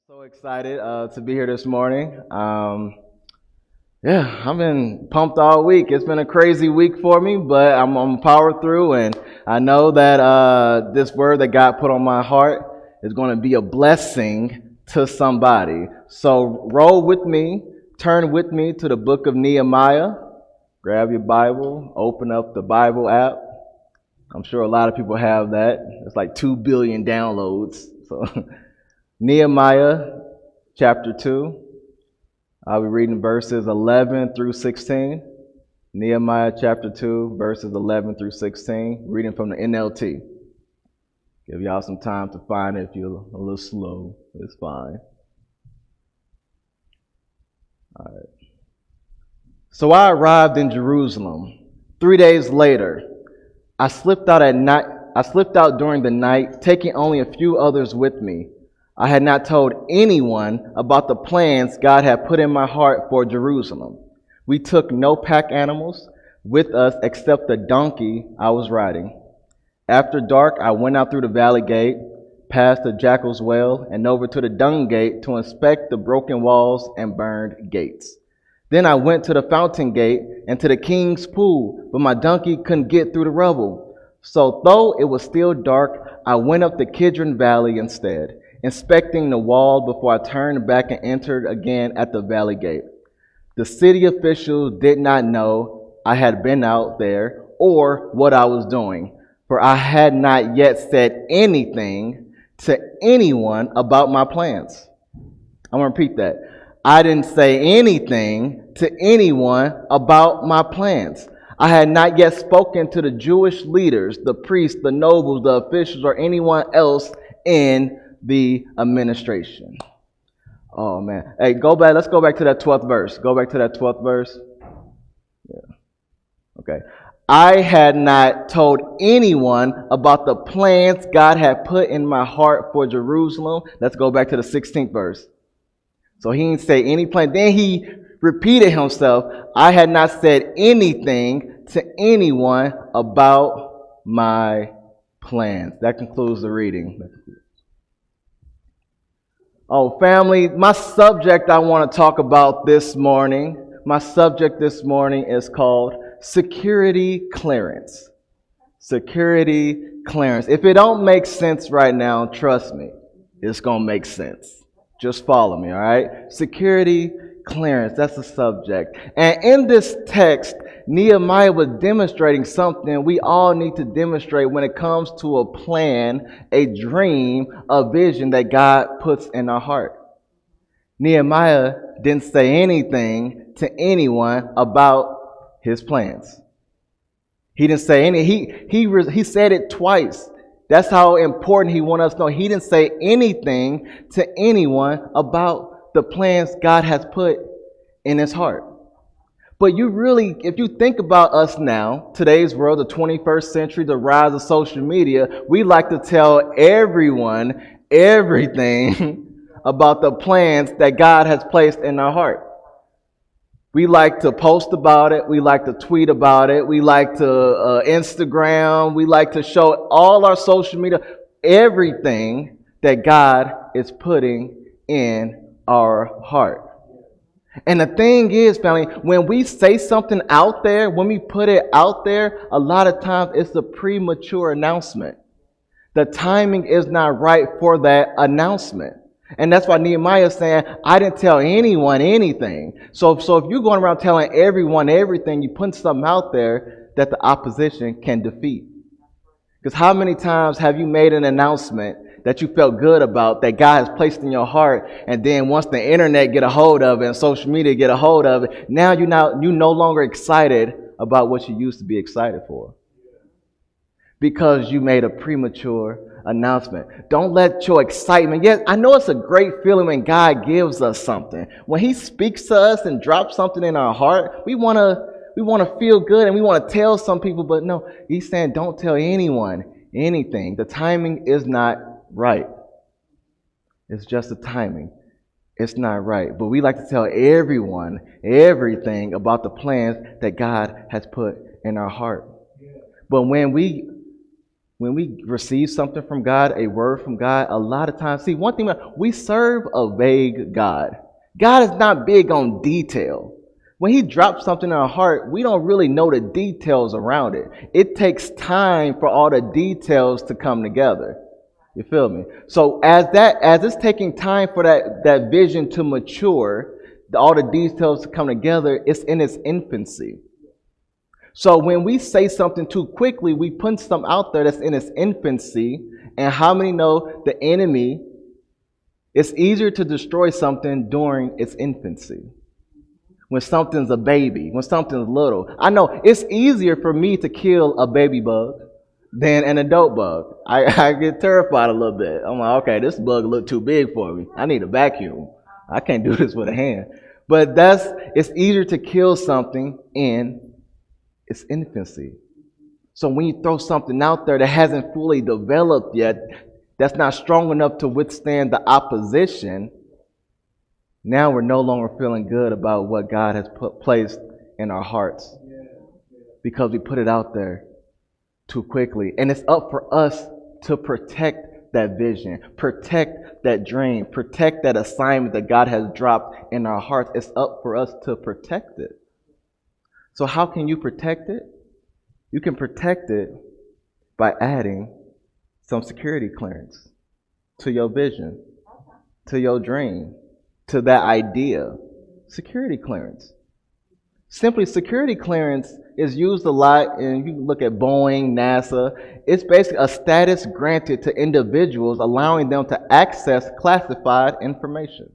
So excited to be here this morning. Yeah, I've been pumped all week. It's been a crazy week for me, but I'm gonna power through, and I know that this word that God put on my heart is going to be a blessing to somebody. So roll with me, turn with me to the book of Nehemiah. Grab your Bible, open up the Bible app. I'm sure a lot of people have that. It's like 2 billion downloads. So Nehemiah chapter 2. I'll be reading verses 11 through 16. Nehemiah chapter 2, verses 11 through 16. Reading from the NLT. Give y'all some time to find it if you're a little slow. It's fine. All right. So I arrived in Jerusalem. 3 days later, I slipped out during the night, taking only a few others with me. I had not told anyone about the plans God had put in my heart for Jerusalem. We took no pack animals with us except the donkey I was riding. After dark, I went out through the valley gate, past the jackal's well, and over to the dung gate to inspect the broken walls and burned gates. Then I went to the fountain gate and to the king's pool, but my donkey couldn't get through the rubble. So though it was still dark, I went up the Kidron Valley instead, inspecting the wall before I turned back and entered again at the valley gate. The city officials did not know I had been out there or what I was doing, for I had not yet said anything to anyone about my plans. I'm going to repeat that. I didn't say anything to anyone about my plans. I had not yet spoken to the Jewish leaders, the priests, the nobles, the officials, or anyone else in the administration. Oh man. Hey, go back. Let's go back to that 12th verse. Go back to that 12th verse. Yeah. Okay. I had not told anyone about the plans God had put in my heart for Jerusalem. Let's go back to the 16th verse. So he didn't say any plan. Then he repeated himself. I had not said anything to anyone about my plans. That concludes the reading. Oh, family, my subject I want to talk about this morning, is called security clearance. Security clearance. If it don't make sense right now, trust me, it's going to make sense. Just follow me, all right? Security clearance, that's the subject. And in this text, Nehemiah was demonstrating something we all need to demonstrate when it comes to a plan, a dream, a vision that God puts in our heart. Nehemiah didn't say anything to anyone about his plans. He didn't say any. He said it twice. That's how important he wanted us to know. He didn't say anything to anyone about the plans God has put in his heart. But if you think about us now, today's world, the 21st century, the rise of social media, we like to tell everyone everything about the plans that God has placed in our heart. We like to post about it. We like to tweet about it. We like to Instagram. We like to show all our social media, everything that God is putting in our heart. And the thing is, family, when we say something out there, when we put it out there, a lot of times it's a premature announcement. The timing is not right for that announcement. And that's why Nehemiah is saying, I didn't tell anyone anything. So if you're going around telling everyone everything, you're putting something out there that the opposition can defeat. Because how many times have you made an announcement that you felt good about, that God has placed in your heart, and then once the internet get a hold of it and social media get a hold of it, now you're no longer excited about what you used to be excited for? Because you made a premature announcement. Don't let your excitement, yes, I know it's a great feeling when God gives us something. When he speaks to us and drops something in our heart, we want to feel good and we want to tell some people, but no, he's saying don't tell anyone anything. The timing is not right. It's just the timing. It's not right. But we like to tell everyone everything about the plans that God has put in our heart. But when we When we receive something from God, a word from God, a lot of times, see, one thing, we serve a vague God. God is not big on detail. When he drops something in our heart, we don't really know the details around it. It takes time for all the details to come together. You feel me? So as it's taking time for that vision to mature, all the details to come together, it's in its infancy. So when we say something too quickly, we put something out there that's in its infancy. And how many know the enemy, it's easier to destroy something during its infancy. When something's a baby, when something's little. I know it's easier for me to kill a baby bug than an adult bug. I get terrified a little bit. I'm like, okay, this bug look too big for me. I need a vacuum. I can't do this with a hand. But it's easier to kill something in its infancy. So when you throw something out there that hasn't fully developed yet, that's not strong enough to withstand the opposition, now we're no longer feeling good about what God has placed in our hearts because we put it out there too quickly. And it's up for us to protect that vision, protect that dream, protect that assignment that God has dropped in our hearts. It's up for us to protect it. So how can you protect it? You can protect it by adding some security clearance to your vision, to your dream, to that idea. Security clearance. Simply, security clearance is used a lot, and you can look at Boeing, NASA. It's basically a status granted to individuals, allowing them to access classified information.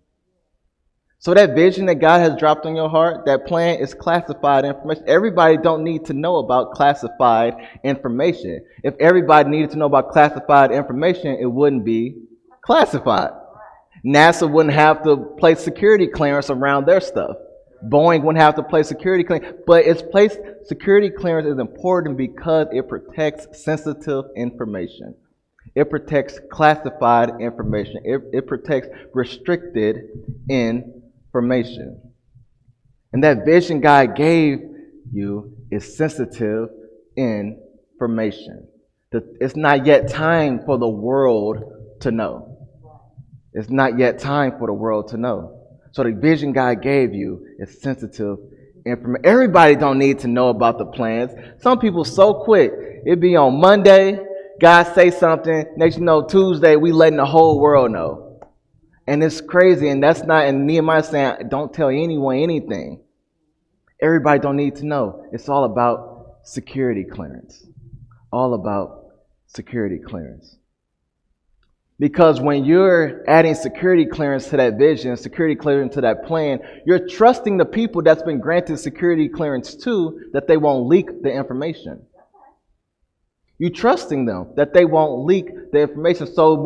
So that vision that God has dropped on your heart, that plan is classified information. Everybody don't need to know about classified information. If everybody needed to know about classified information, it wouldn't be classified. NASA wouldn't have to place security clearance around their stuff. Boeing wouldn't have to place security clearance. But security clearance is important because it protects sensitive information. It protects classified information. It protects restricted information. And that vision God gave you is sensitive information. It's not yet time for the world to know. It's not yet time for the world to know. So the vision God gave you is sensitive information. Everybody don't need to know about the plans. Some people so quick. It'd be on Monday, God say something. Next you know, Tuesday, we letting the whole world know. And it's crazy. And Nehemiah saying, don't tell anyone anything. Everybody don't need to know. It's all about security clearance. All about security clearance. Because when you're adding security clearance to that vision, security clearance to that plan, you're trusting the people that's been granted security clearance to that they won't leak the information. You're trusting them that they won't leak the information. So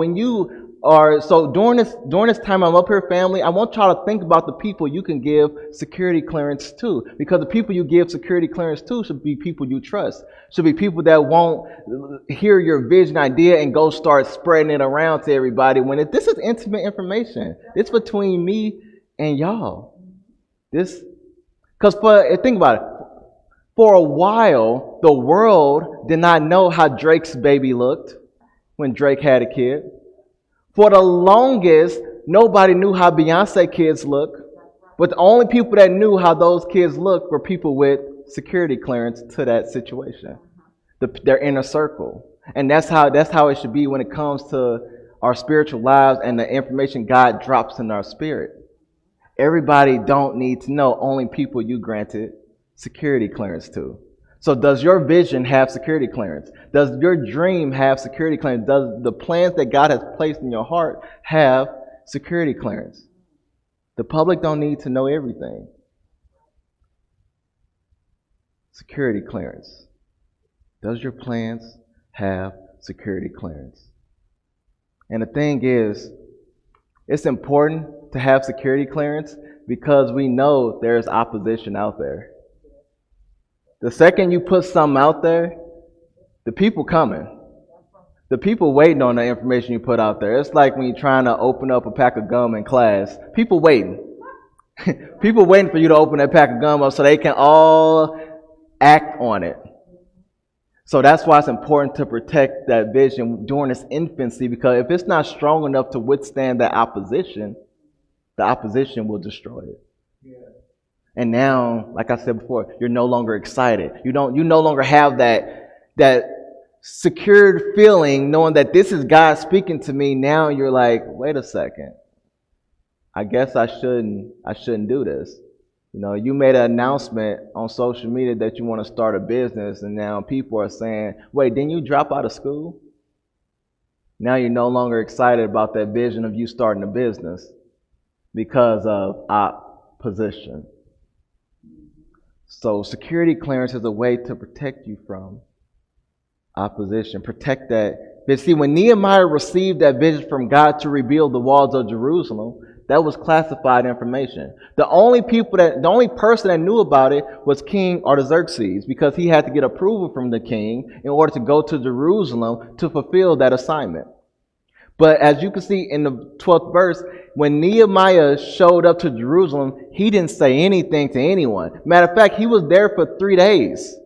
during this time I'm up here, family, I want y'all to think about the people you can give security clearance to. Because the people you give security clearance to should be people you trust. Should be people that won't hear your vision idea and go start spreading it around to everybody. This is intimate information. It's between me and y'all. Think about it. For a while, the world did not know how Drake's baby looked when Drake had a kid. For the longest, nobody knew how Beyonce kids look. But the only people that knew how those kids looked were people with security clearance to that situation. Their inner circle. And that's how it should be when it comes to our spiritual lives and the information God drops in our spirit. Everybody don't need to know, only people you granted security clearance to. So does your vision have security clearance? Does your dream have security clearance? Does the plans that God has placed in your heart have security clearance? The public don't need to know everything. Security clearance. Does your plans have security clearance? And the thing is, it's important to have security clearance because we know there's opposition out there. The second you put something out there, the people coming. The people waiting on the information you put out there. It's like when you're trying to open up a pack of gum in class. People waiting. People waiting for you to open that pack of gum up so they can all act on it. So that's why it's important to protect that vision during its infancy, because if it's not strong enough to withstand that opposition, the opposition will destroy it. And now, like I said before, you're no longer excited. You no longer have that secured feeling knowing that this is God speaking to me. Now you're like, wait a second. I guess I shouldn't do this. You made an announcement on social media that you want to start a business, and now people are saying, wait, didn't you drop out of school? Now you're no longer excited about that vision of you starting a business because of opposition. So security clearance is a way to protect you from opposition. Protect that. But see, when Nehemiah received that vision from God to rebuild the walls of Jerusalem, that was classified information. The only person that knew about it was King Artaxerxes, because he had to get approval from the king in order to go to Jerusalem to fulfill that assignment. But as you can see in the 12th verse, when Nehemiah showed up to Jerusalem, he didn't say anything to anyone. Matter of fact, he was there for 3 days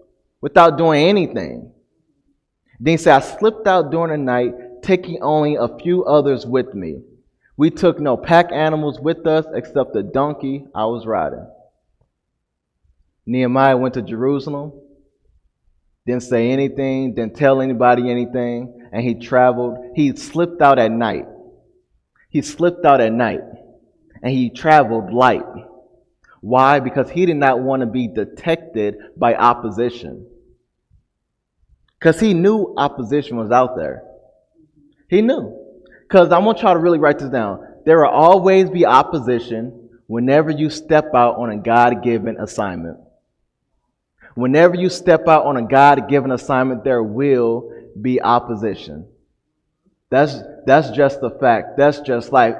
without doing anything. Then he said, I slipped out during the night, taking only a few others with me. We took no pack animals with us except the donkey I was riding. Nehemiah went to Jerusalem, didn't say anything, didn't tell anybody anything, and he traveled. He slipped out at night. And he traveled light. Why? Because he did not want to be detected by opposition. Because he knew opposition was out there. He knew. Because I want y'all to really write this down. There will always be opposition whenever you step out on a God-given assignment. Whenever you step out on a God-given assignment, there will be opposition. That's just the fact. That's just like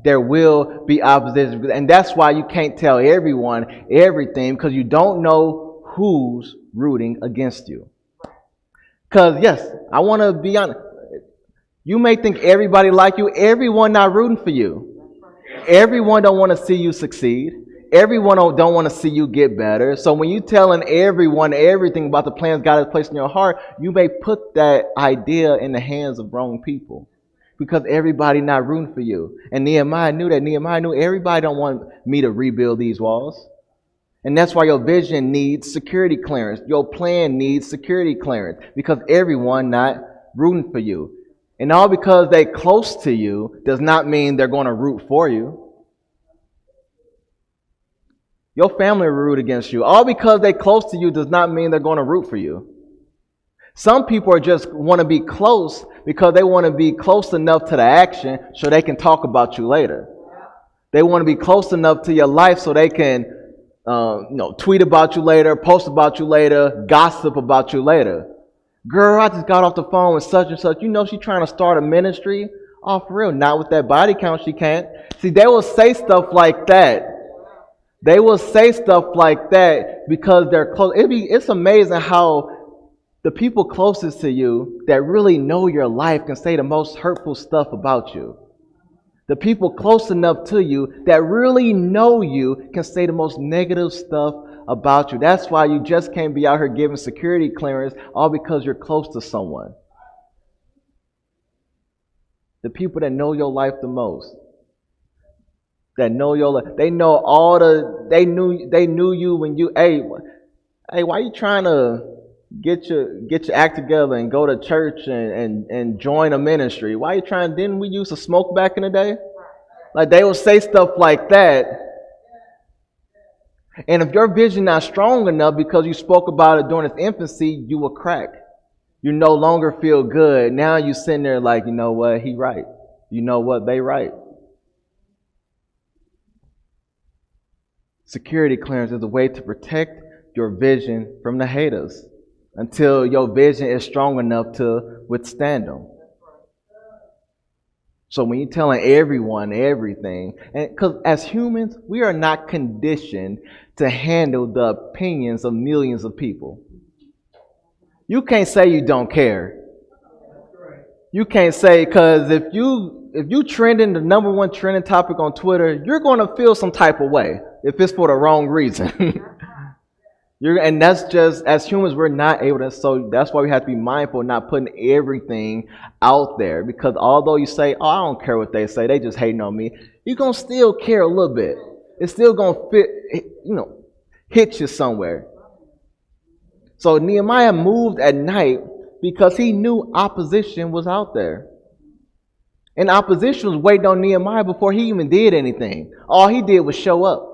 there will be opposition. And that's why you can't tell everyone everything, because you don't know who's rooting against you. Because, yes, I want to be honest. You may think everybody like you. Everyone not rooting for you. Everyone don't want to see you succeed. Everyone don't want to see you get better. So when you telling everyone everything about the plans God has placed in your heart, you may put that idea in the hands of wrong people, because everybody not rooting for you. And Nehemiah knew that. Nehemiah knew everybody don't want me to rebuild these walls. And that's why your vision needs security clearance. Your plan needs security clearance, because everyone not rooting for you. And all because they're close to you does not mean they're going to root for you. Your family will root against you. All because they're close to you does not mean they're going to root for you. Some people are just want to be close because they want to be close enough to the action so they can talk about you later. They want to be close enough to your life so they can tweet about you later, post about you later, gossip about you later. Girl, I just got off the phone with such and such. She's trying to start a ministry. Oh, for real. Not with that body count, she can't. See, they will say stuff like that. They will say stuff like that because they're close. It's amazing how the people closest to you that really know your life can say the most hurtful stuff about you. The people close enough to you that really know you can say the most negative stuff about you. That's why you just can't be out here giving security clearance all because you're close to someone. The people that know your life the most, that know your life, they know they knew you when you, hey, why you trying to get your act together and go to church and join a ministry? Why you trying? Didn't we used to smoke back in the day? Like, they will say stuff like that. And if your vision not strong enough because you spoke about it during its infancy, you will crack. You no longer feel good. Now you sitting there like, you know what, he right. You know what, they right. Security clearance is a way to protect your vision from the haters until your vision is strong enough to withstand them. So when you're telling everyone everything, and because as humans, we are not conditioned to handle the opinions of millions of people. You can't say you don't care. You can't say, because if you trending the number one trending topic on Twitter, you're going to feel some type of way if it's for the wrong reason. And that's just, as humans, we're not able to. So that's why we have to be mindful, not putting everything out there. Because although you say, "Oh, I don't care what they say, they just hating on me," you're gonna still care a little bit. It's still gonna hit you somewhere. So Nehemiah moved at night because he knew opposition was out there. And opposition was waiting on Nehemiah before he even did anything. All he did was show up.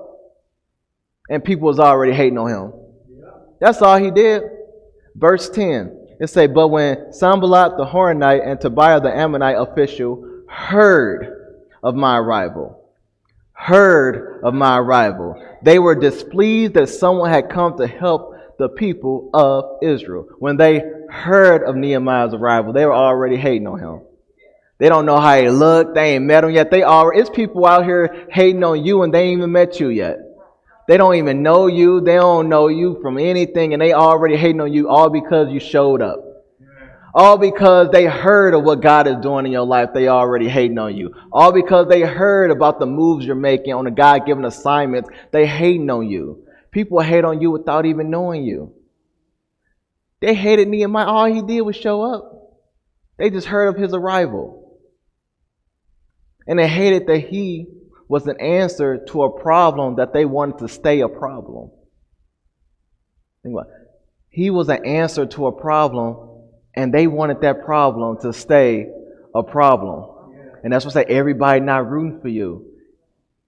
And people was already hating on him. That's all he did. Verse 10, it say, "But when Sanballat the Horonite and Tobiah the Ammonite official heard of my arrival, they were displeased that someone had come to help the people of Israel." When they heard of Nehemiah's arrival, they were already hating on him. They don't know how he looked. They ain't met him yet. It's people out here hating on you and they ain't even met you yet. They don't even know you. They don't know you from anything, and they already hating on you all because you showed up. All because they heard of what God is doing in your life, they already hating on you. All because they heard about the moves you're making on the God-given assignments, they hating on you. People hate on you without even knowing you. They hated Nehemiah. All he did was show up. They just heard of his arrival. And they hated that he was an answer to a problem that they wanted to stay a problem. Think about it. He was an answer to a problem, and they wanted that problem to stay a problem. And that's what I say, everybody not rooting for you.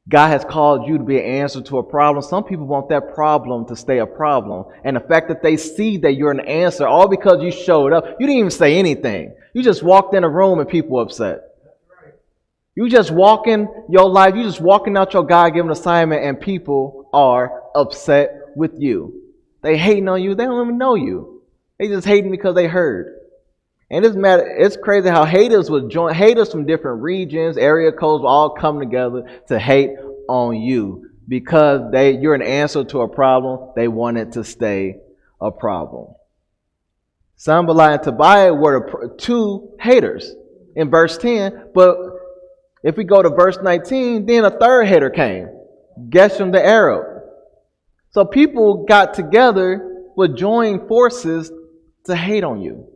God has called you to be an answer to a problem. Some people want that problem to stay a problem. And the fact that they see that you're an answer, all because you showed up, you didn't even say anything. You just walked in a room and people were upset. You just walking your life, you just walking out your God-given assignment and people are upset with you. They hating on you. They don't even know you. They just hating because they heard. And it's crazy how haters from different regions, area codes will all come together to hate on you because you're an answer to a problem. They want it to stay a problem. Sanballat and Tobiah were the two haters in verse 10, but if we go to verse 19, then a third hater came, Geshem the Arab. So people got together, would join forces to hate on you.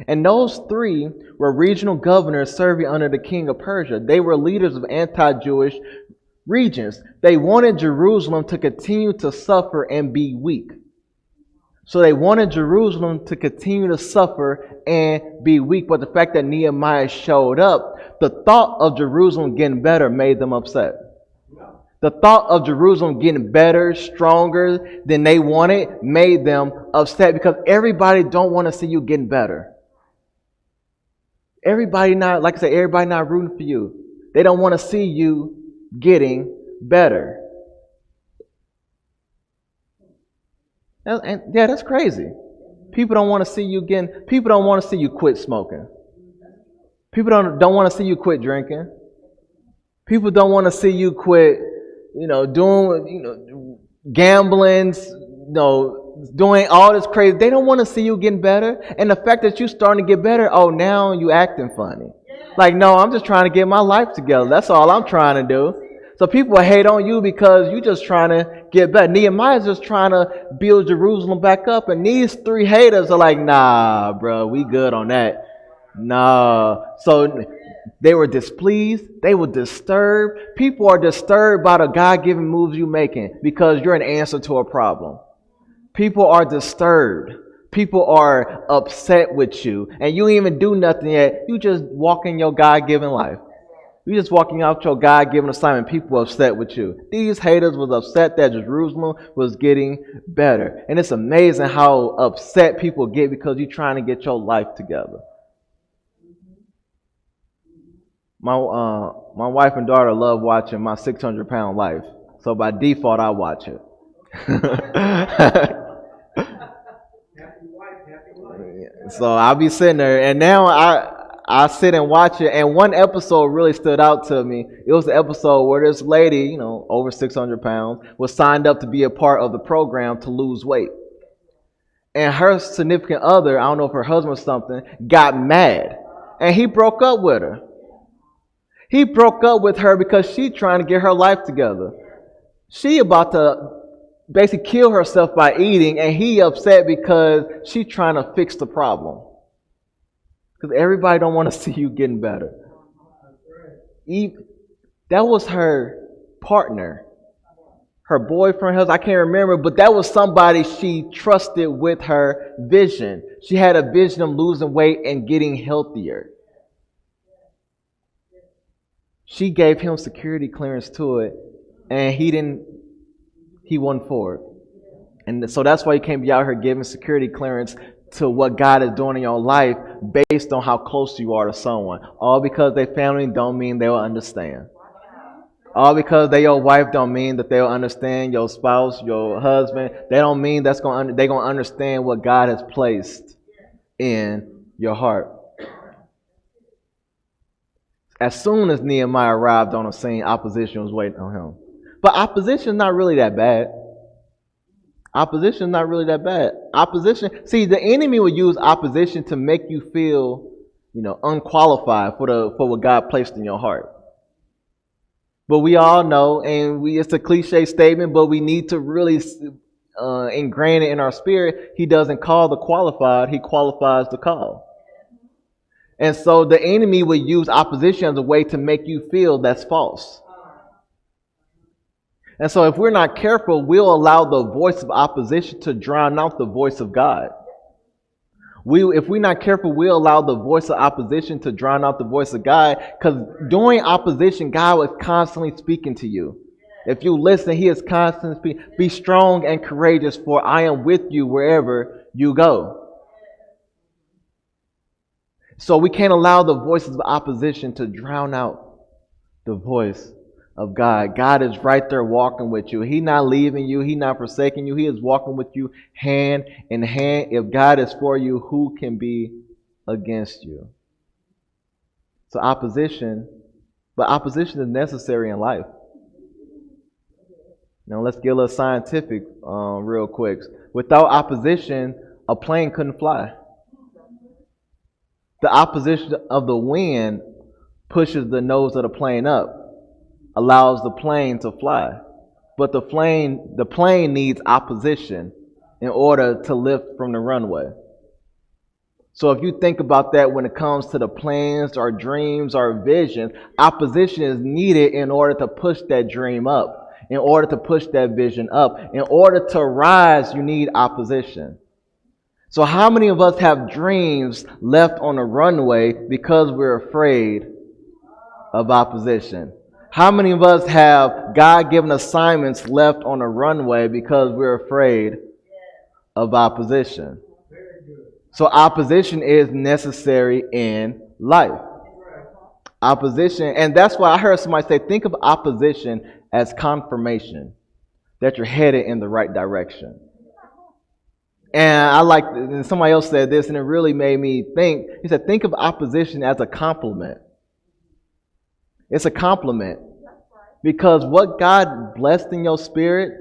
And those three were regional governors serving under the king of Persia. They were leaders of anti-Jewish regions. They wanted Jerusalem to continue to suffer and be weak. So they wanted Jerusalem to continue to suffer and be weak. But the fact that Nehemiah showed up, the thought of Jerusalem getting better made them upset. The thought of Jerusalem getting better, stronger than they wanted made them upset because everybody don't want to see you getting better. Everybody not rooting for you. They don't want to see you getting better. And yeah, that's crazy. People don't want to see you quit smoking. People don't want to see you quit drinking. People don't want to see you quit, doing, gambling, doing all this crazy. They don't want to see you getting better. And the fact that you're starting to get better, oh, now you acting funny. Like, no, I'm just trying to get my life together. That's all I'm trying to do. So people hate on you because you're just trying to get better. Nehemiah's just trying to build Jerusalem back up. And these three haters are like, nah, bro, we good on that. Nah. So they were displeased. They were disturbed. People are disturbed by the God-given moves you're making because you're an answer to a problem. People are disturbed. People are upset with you. And you ain't even do nothing yet. You just walking your God-given life. You just walking out your God-given assignment. People are upset with you. These haters was upset that Jerusalem was getting better. And it's amazing how upset people get because you're trying to get your life together. My wife and daughter love watching My 600-Pound Life. So by default, I watch it. So I'll be sitting there, and now I sit and watch it. And one episode really stood out to me. It was the episode where this lady, over 600 pounds, was signed up to be a part of the program to lose weight. And her significant other, I don't know if her husband or something, got mad. And he broke up with her. He broke up with her because she's trying to get her life together. She about to basically kill herself by eating, and he upset because she's trying to fix the problem. Because everybody don't want to see you getting better. That was her partner, her boyfriend, husband, I can't remember, but that was somebody she trusted with her vision. She had a vision of losing weight and getting healthier. She gave him security clearance to it, and he wasn't for it. And so that's why you can't be out here giving security clearance to what God is doing in your life based on how close you are to someone. All because they family don't mean they will understand. All because they your wife don't mean that they'll understand. Your spouse, your husband, they don't mean they're gonna understand what God has placed in your heart. As soon as Nehemiah arrived on the scene, opposition was waiting on him. But opposition is not really that bad. Opposition is not really that bad. Opposition, see, the enemy will use opposition to make you feel, unqualified for what God placed in your heart. But we all know, and it's a cliche statement, but we need to really ingrain it in our spirit. He doesn't call the qualified, he qualifies the call. And so the enemy will use opposition as a way to make you feel that's false. And so if we're not careful, we'll allow the voice of opposition to drown out the voice of God. If we're not careful, we'll allow the voice of opposition to drown out the voice of God. Because during opposition, God is constantly speaking to you. If you listen, he is constantly speaking. Be strong and courageous, for I am with you wherever you go. So we can't allow the voices of opposition to drown out the voice of God. God is right there walking with you. He's not leaving you. He's not forsaking you. He is walking with you hand in hand. If God is for you, who can be against you? So opposition is necessary in life. Now let's get a little scientific real quick. Without opposition, a plane couldn't fly. The opposition of the wind pushes the nose of the plane up, allows the plane to fly. But the plane needs opposition in order to lift from the runway. So if you think about that when it comes to the plans, our dreams, our vision, opposition is needed in order to push that dream up, in order to push that vision up. In order to rise, you need opposition. So how many of us have dreams left on the runway because we're afraid of opposition? How many of us have God-given assignments left on the runway because we're afraid of opposition? So opposition is necessary in life. Opposition, and that's why I heard somebody say, think of opposition as confirmation that you're headed in the right direction. And somebody else said this, and it really made me think. He said, think of opposition as a compliment. It's a compliment. Because what God blessed in your spirit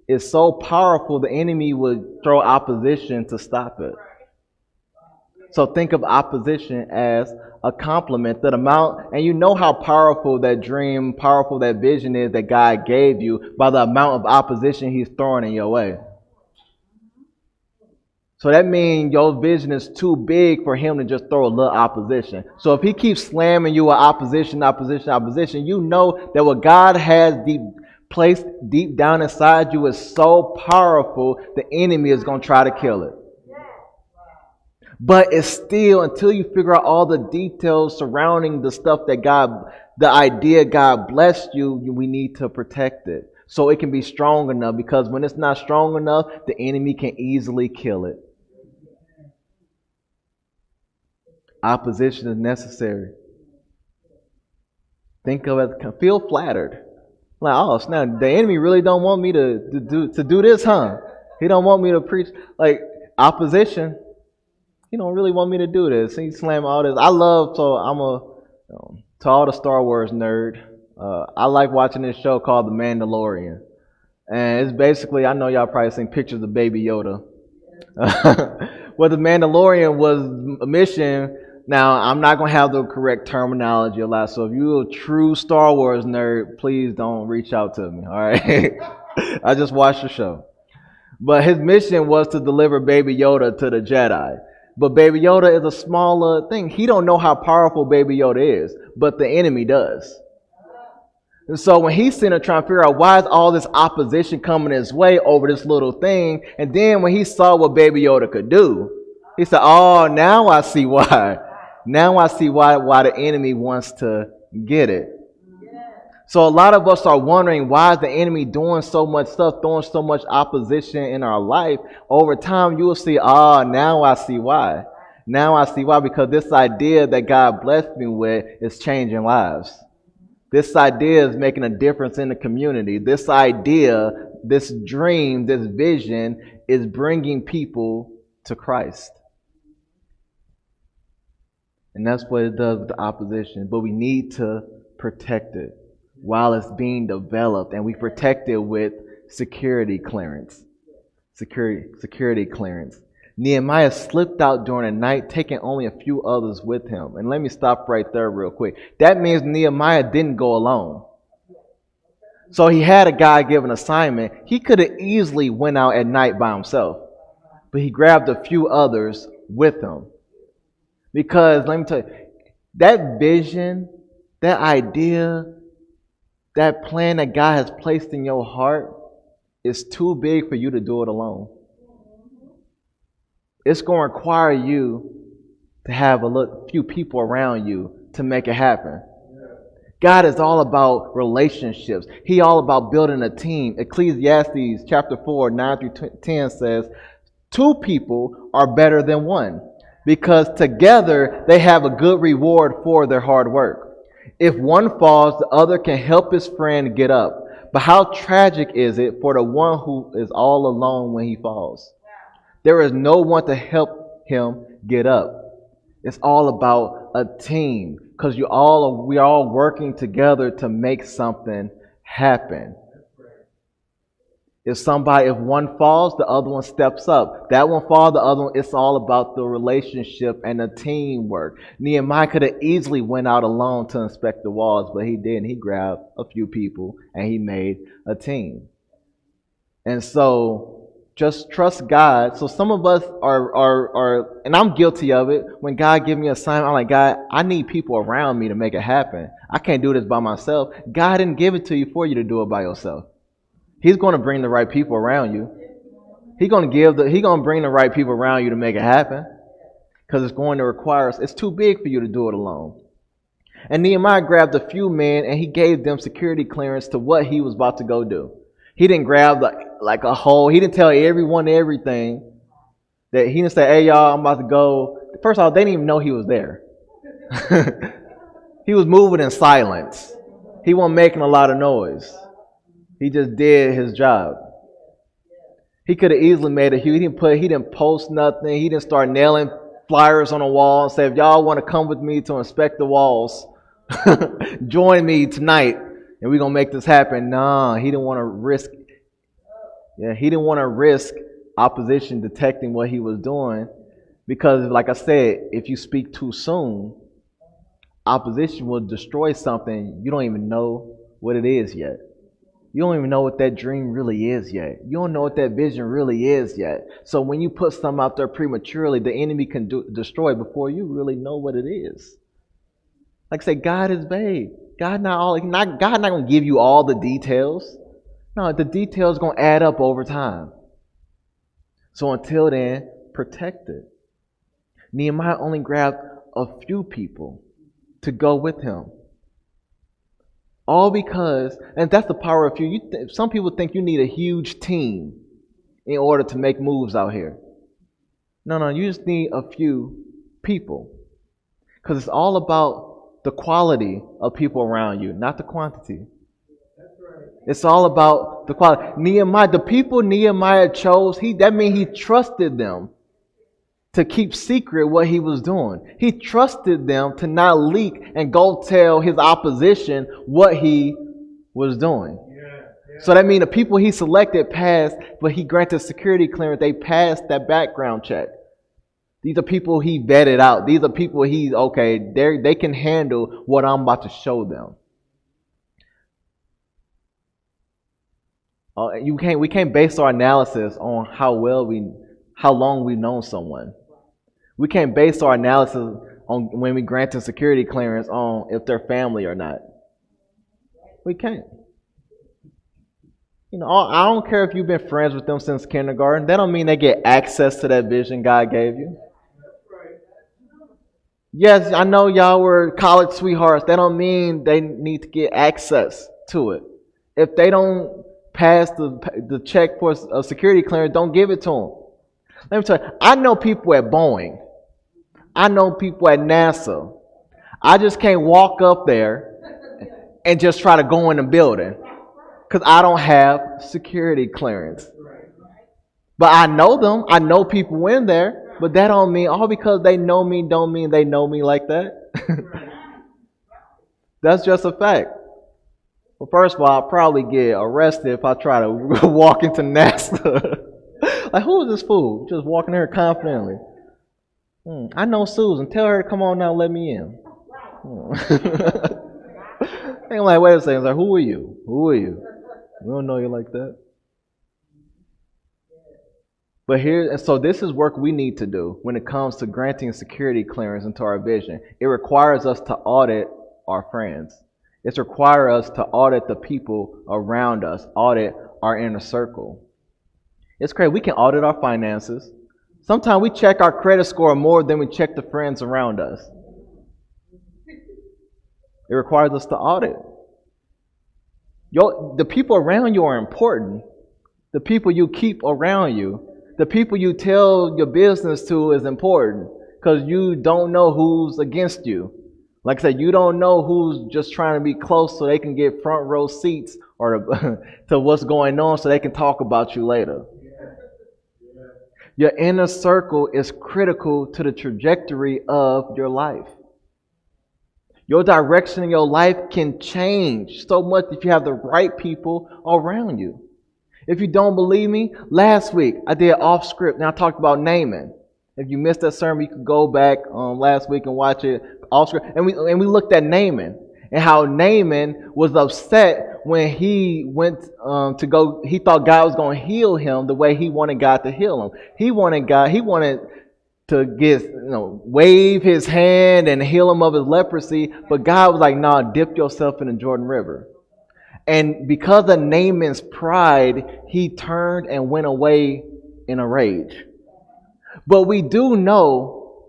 is so powerful, the enemy would throw opposition to stop it. So think of opposition as a compliment. That amount, and you know how powerful that dream, powerful that vision is that God gave you by the amount of opposition he's throwing in your way. So that means your vision is too big for him to just throw a little opposition. So if he keeps slamming you with opposition, you know that what God has placed deep down inside you is so powerful, the enemy is going to try to kill it. But it's still, until you figure out all the details surrounding the stuff that the idea God blessed you, we need to protect it. So it can be strong enough, because when it's not strong enough, the enemy can easily kill it. Opposition is necessary. Think of it, feel flattered. Like, oh, snap, the enemy really don't want me to do this, huh? He don't want me to preach. Like, opposition, he don't really want me to do this. He slam all this. To all the Star Wars nerd, I like watching this show called The Mandalorian. And it's basically, I know y'all probably seen pictures of Baby Yoda. Well, The Mandalorian was a mission. Now, I'm not going to have the correct terminology a lot, so if you're a true Star Wars nerd, please don't reach out to me, all right? I just watched the show. But his mission was to deliver Baby Yoda to the Jedi. But Baby Yoda is a smaller thing. He don't know how powerful Baby Yoda is, but the enemy does. And so when he's sitting there trying to figure out why is all this opposition coming his way over this little thing, and then when he saw what Baby Yoda could do, he said, "Oh, now I see why. Now I see why the enemy wants to get it." So a lot of us are wondering, why is the enemy doing so much stuff, throwing so much opposition in our life? Over time, you will see, now I see why. Now I see why, because this idea that God blessed me with is changing lives. This idea is making a difference in the community. This idea, this dream, this vision is bringing people to Christ. And that's what it does with the opposition. But we need to protect it while it's being developed, and we protect it with security clearance. Security clearance. Nehemiah slipped out during the night, taking only a few others with him. And let me stop right there real quick. That means Nehemiah didn't go alone. So he had a guy give an assignment. He could have easily went out at night by himself, but he grabbed a few others with him. Because let me tell you, that vision, that idea, that plan that God has placed in your heart is too big for you to do it alone. It's going to require you to have a few people around you to make it happen. God is all about relationships. He's all about building a team. Ecclesiastes chapter 4, 9 through 10 says, 2 people are better than one, because together they have a good reward for their hard work. If one falls, the other can help his friend get up. But how tragic is it for the one who is all alone when he falls? There is no one to help him get up. It's all about a team, because we're all working together to make something happen. If one falls, the other one steps up. That one falls, the other one. It's all about the relationship and the teamwork. Nehemiah could have easily went out alone to inspect the walls, but he didn't. He grabbed a few people and he made a team. And so just trust God. So some of us are, and I'm guilty of it. When God gives me an assignment, I'm like, God, I need people around me to make it happen. I can't do this by myself. God didn't give it to you for you to do it by yourself. He's going to bring the right people around you. He's going to bring the right people around you to make it happen, because it's going to require us. It's too big for you to do it alone. And Nehemiah grabbed a few men and he gave them security clearance to what he was about to go do. He didn't grab like a whole. He didn't tell everyone everything. That he didn't say, "Hey y'all, I'm about to go." First of all, they didn't even know he was there. He was moving in silence. He wasn't making a lot of noise. He just did his job. He could have easily made he didn't post nothing. He didn't start nailing flyers on the wall and say, "If y'all want to come with me to inspect the walls, join me tonight and we're going to make this happen." No, he didn't want to risk. Yeah, he didn't want to risk opposition detecting what he was doing, because like I said, if you speak too soon, opposition will destroy something you don't even know what it is yet. You don't even know what that dream really is yet. You don't know what that vision really is yet. So when you put something out there prematurely, the enemy can destroy it before you really know what it is. Like I say, God is vague. God not going to give you all the details. No, the details going to add up over time. So until then, protect it. Nehemiah only grabbed a few people to go with him. All because, and that's the power of few. Some people think you need a huge team in order to make moves out here. No, you just need a few people. Because it's all about the quality of people around you, not the quantity. That's right. It's all about the quality. Nehemiah, the people Nehemiah chose, that means he trusted them to keep secret what he was doing. He trusted them to not leak and go tell his opposition what he was doing. Yeah. So that means the people he selected passed, but he granted security clearance. They passed that background check. These are people he vetted out. These are people they can handle what I'm about to show them. We can't base our analysis on how long we've known someone. We can't base our analysis on when we grant a security clearance on if they're family or not. We can't. I don't care if you've been friends with them since kindergarten. That don't mean they get access to that vision God gave you. Yes, I know y'all were college sweethearts. That don't mean they need to get access to it. If they don't pass the check for a security clearance, don't give it to them. Let me tell you, I know people at Boeing. I know people at NASA. I just can't walk up there and just try to go in the building because I don't have security clearance. But I know them. I know people in there. But that don't mean all because they know me don't mean they know me like that. That's just a fact. Well, first of all, I'll probably get arrested if I try to walk into NASA. Like, who is this fool? Just walking here confidently. I know Susan. Tell her to come on now, let me in. I'm like, wait a second. Like, who are you? Who are you? We don't know you like that. But so this is work we need to do when it comes to granting security clearance into our vision. It requires us to audit our friends. It requires us to audit the people around us, audit our inner circle. It's crazy. We can audit our finances. Sometimes we check our credit score more than we check the friends around us. It requires us to audit. The people around you are important. The people you keep around you, the people you tell your business to is important because you don't know who's against you. Like I said, you don't know who's just trying to be close so they can get front row seats or to what's going on so they can talk about you later. Your inner circle is critical to the trajectory of your life. Your direction in your life can change so much if you have the right people around you. If you don't believe me, last week I did off script and I talked about Naaman. If you missed that sermon, you can go back last week and watch it off script. And we looked at Naaman and how Naaman was upset when he went to go. He thought God was going to heal him the way he wanted God to heal him. He wanted to wave his hand and heal him of his leprosy. But God was like, "Nah, dip yourself in the Jordan River." And because of Naaman's pride, he turned and went away in a rage. But we do know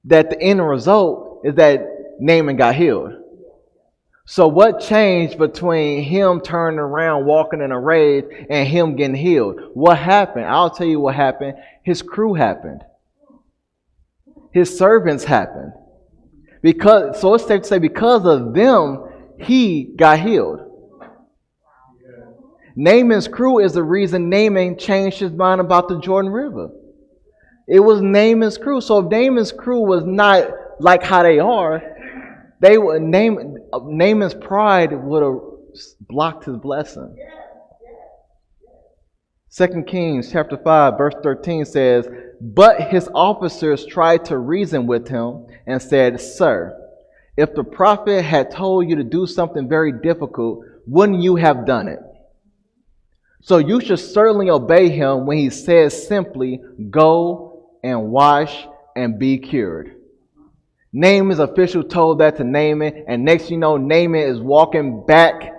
that the end result is that Naaman got healed. So what changed between him turning around, walking in a rage, and him getting healed? What happened? I'll tell you what happened. His crew happened. His servants happened. So it's safe to say because of them, he got healed. Naaman's crew is the reason Naaman changed his mind about the Jordan River. It was Naaman's crew. So if Naaman's crew was not like how they are, Naaman's pride would have blocked his blessing. 2 Kings chapter 5 verse 13 says, "But his officers tried to reason with him and said, 'Sir, if the prophet had told you to do something very difficult, wouldn't you have done it? So you should certainly obey him when he says simply, go and wash and be cured.' Naaman's official told that to Naaman, and next you know, Naaman is walking back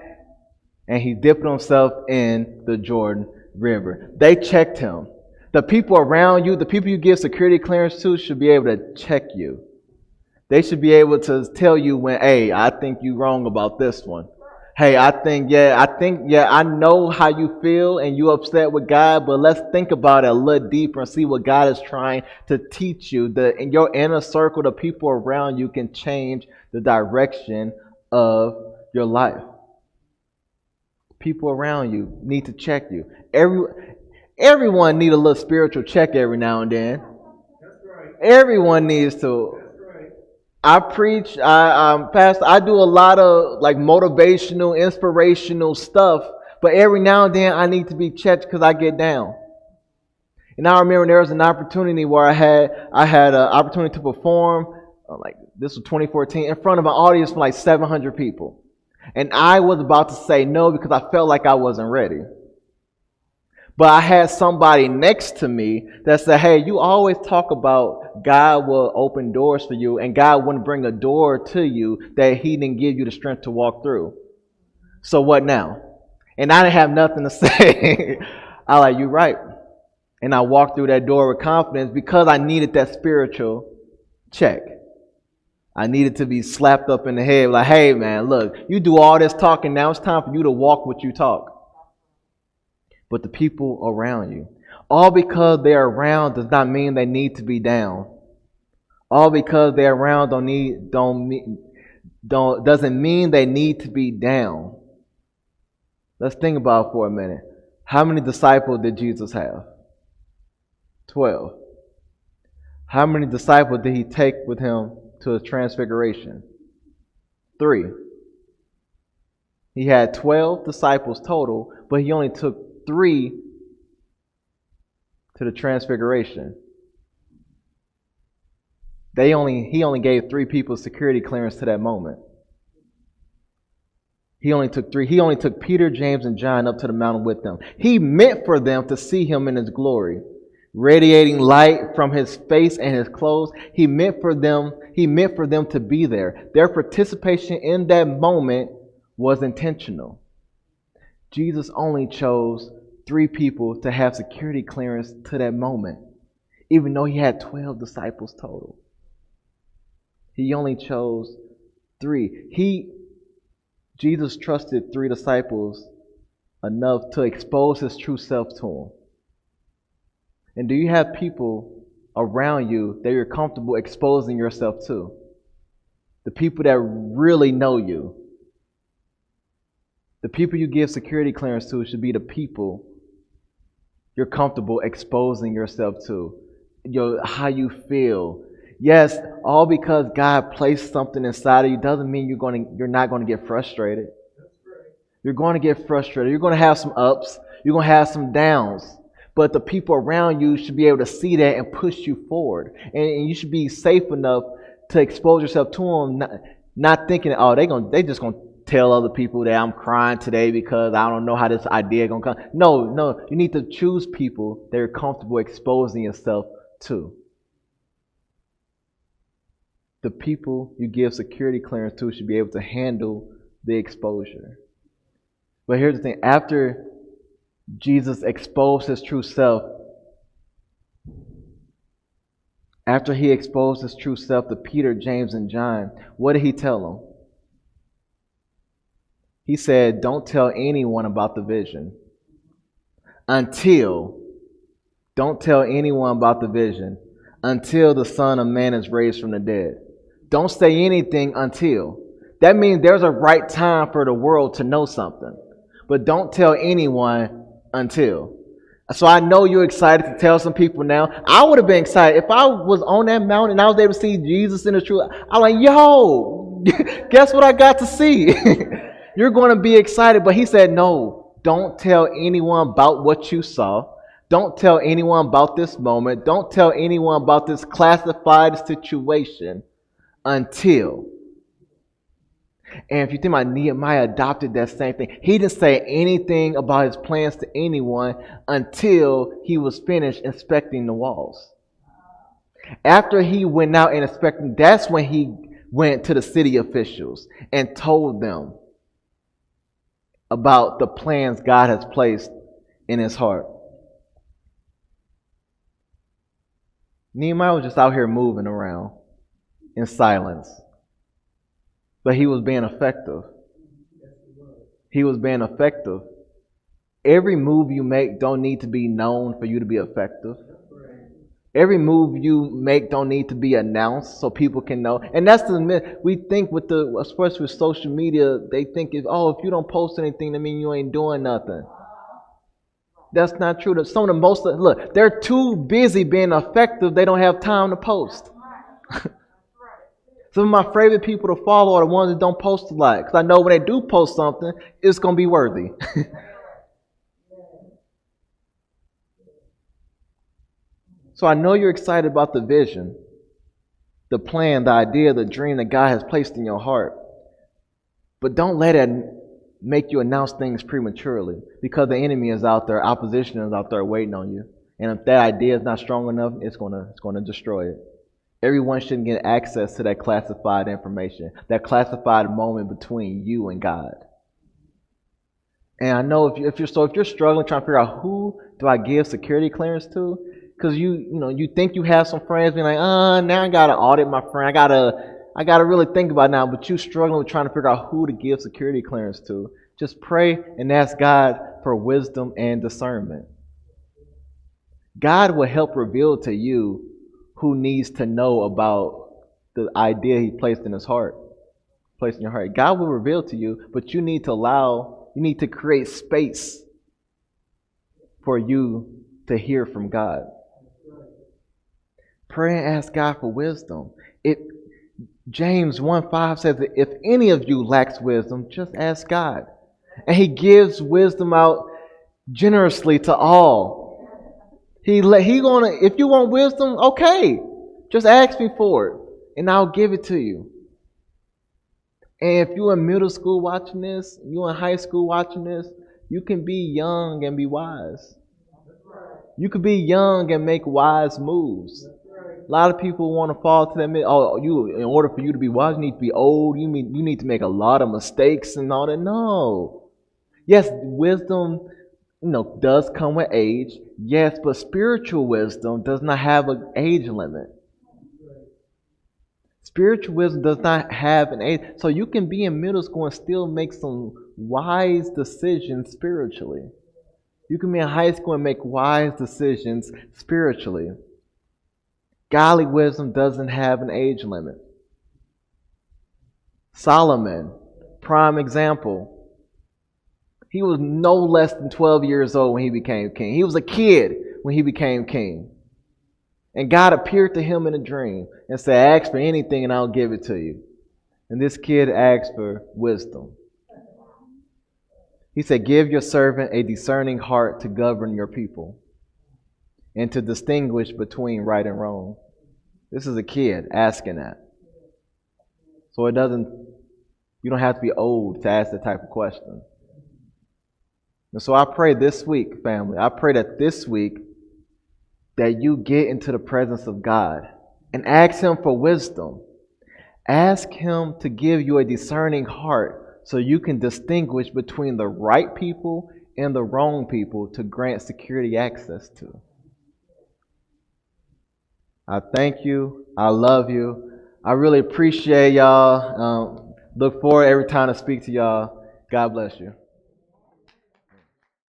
and he dipped himself in the Jordan River. They checked him. The people around you, the people you give security clearance to, should be able to check you. They should be able to tell you when, hey, I think you're wrong about this one. Hey, I know how you feel and you upset with God, but let's think about it a little deeper and see what God is trying to teach you. In your inner circle, the people around you can change the direction of your life. People around you need to check you. Everyone needs a little spiritual check every now and then. That's right. Everyone needs to. I preach, pastor, I do a lot of like motivational, inspirational stuff, but every now and then I need to be checked because I get down. And I remember there was an opportunity where I had an opportunity to perform, this was 2014, in front of an audience from like 700 people. And I was about to say no because I felt like I wasn't ready. But I had somebody next to me that said, hey, you always talk about God will open doors for you and God wouldn't bring a door to you that he didn't give you the strength to walk through. So what now? And I didn't have nothing to say. I like, you're right. And I walked through that door with confidence because I needed that spiritual check. I needed to be slapped up in the head like, hey man, look, you do all this talking, now it's time for you to walk what you talk. But the people around you, all because they're around does not mean they need to be down. All because they're around doesn't mean they need to be down. Let's think about it for a minute. How many disciples did Jesus have? 12. How many disciples did he take with him to the transfiguration? 3. He had 12 disciples total, but he only took 3 to the transfiguration. He only gave 3 people security clearance to that moment. He only took 3. He only took Peter, James, and John up to the mountain with them. He meant for them to see him in his glory, radiating light from his face and his clothes. He meant for them to be there. Their participation in that moment was intentional. Jesus only chose 3 people to have security clearance to that moment, even though he had 12 disciples total. He only chose 3. Jesus trusted 3 disciples enough to expose his true self to them. And do you have people around you that you're comfortable exposing yourself to? The people that really know you. The people you give security clearance to should be the people you're comfortable exposing yourself to. How you feel. Yes, all because God placed something inside of you doesn't mean you're not going to get frustrated. You're going to get frustrated. You're going to have some ups. You're going to have some downs. But the people around you should be able to see that and push you forward. And you should be safe enough to expose yourself to them, not thinking, oh, they just going to tell other people that I'm crying today because I don't know how this idea is going to come. No, you need to choose people that you're comfortable exposing yourself to. The people you give security clearance to should be able to handle the exposure. But here's the thing. After Jesus exposed his true self, after he exposed his true self to Peter, James, and John, what did he tell them? He said, don't tell anyone about the vision don't tell anyone about the vision until the Son of Man is raised from the dead. Don't say anything until. That means there's a right time for the world to know something. But don't tell anyone until. So I know you're excited to tell some people now. I would have been excited. If I was on that mountain and I was able to see Jesus in the truth, I'm like, yo, guess what I got to see? You're going to be excited. But he said, no, don't tell anyone about what you saw. Don't tell anyone about this moment. Don't tell anyone about this classified situation until. And if you think about Nehemiah adopted that same thing. He didn't say anything about his plans to anyone until he was finished inspecting the walls. After he went out and inspected, that's when he went to the city officials and told them about the plans God has placed in his heart. Nehemiah was just out here moving around in silence. But he was being effective. He was being effective. Every move you make don't need to be known for you to be effective. Every move you make don't need to be announced so people can know. And that's the myth. We think especially with social media, they think if you don't post anything, that means you ain't doing nothing. That's not true. They're too busy being effective. They don't have time to post. Some of my favorite people to follow are the ones that don't post a lot. Because I know when they do post something, it's going to be worthy. So I know you're excited about the vision, the plan, the idea, the dream that God has placed in your heart. But don't let it make you announce things prematurely because the enemy is out there, opposition is out there waiting on you. And if that idea is not strong enough, it's gonna destroy it. Everyone shouldn't get access to that classified information, that classified moment between you and God. And I know if you're struggling trying to figure out who do I give security clearance to, because you think you have some friends being like, now I gotta audit my friend, I gotta really think about it now, but you struggling with trying to figure out who to give security clearance to. Just pray and ask God for wisdom and discernment. God will help reveal to you who needs to know about the idea He placed in His heart, placed in your heart. God will reveal to you, but you need to create space for you to hear from God. Pray and ask God for wisdom. James 1:5 says that if any of you lacks wisdom, just ask God. And He gives wisdom out generously to all. If you want wisdom, okay, just ask me for it, and I'll give it to you. And if you're in middle school watching this, you're in high school watching this, you can be young and be wise. You could be young and make wise moves. A lot of people want to fall to that. In order for you to be wise, you need to be old. You need to make a lot of mistakes and all that. No. Yes, wisdom, does come with age. Yes, but spiritual wisdom does not have an age limit. Spiritual wisdom does not have an age. So you can be in middle school and still make some wise decisions spiritually. You can be in high school and make wise decisions spiritually. Godly wisdom doesn't have an age limit. Solomon, prime example. He was no less than 12 years old when he became king. He was a kid when he became king. And God appeared to him in a dream and said, ask for anything and I'll give it to you. And this kid asked for wisdom. He said, give your servant a discerning heart to govern your people and to distinguish between right and wrong. This is a kid asking that. So you don't have to be old to ask that type of question. And so I pray this week, family, I pray that this week that you get into the presence of God and ask Him for wisdom. Ask Him to give you a discerning heart so you can distinguish between the right people and the wrong people to grant security access to. I thank you. I love you. I really appreciate y'all. Look forward every time to speak to y'all. God bless you.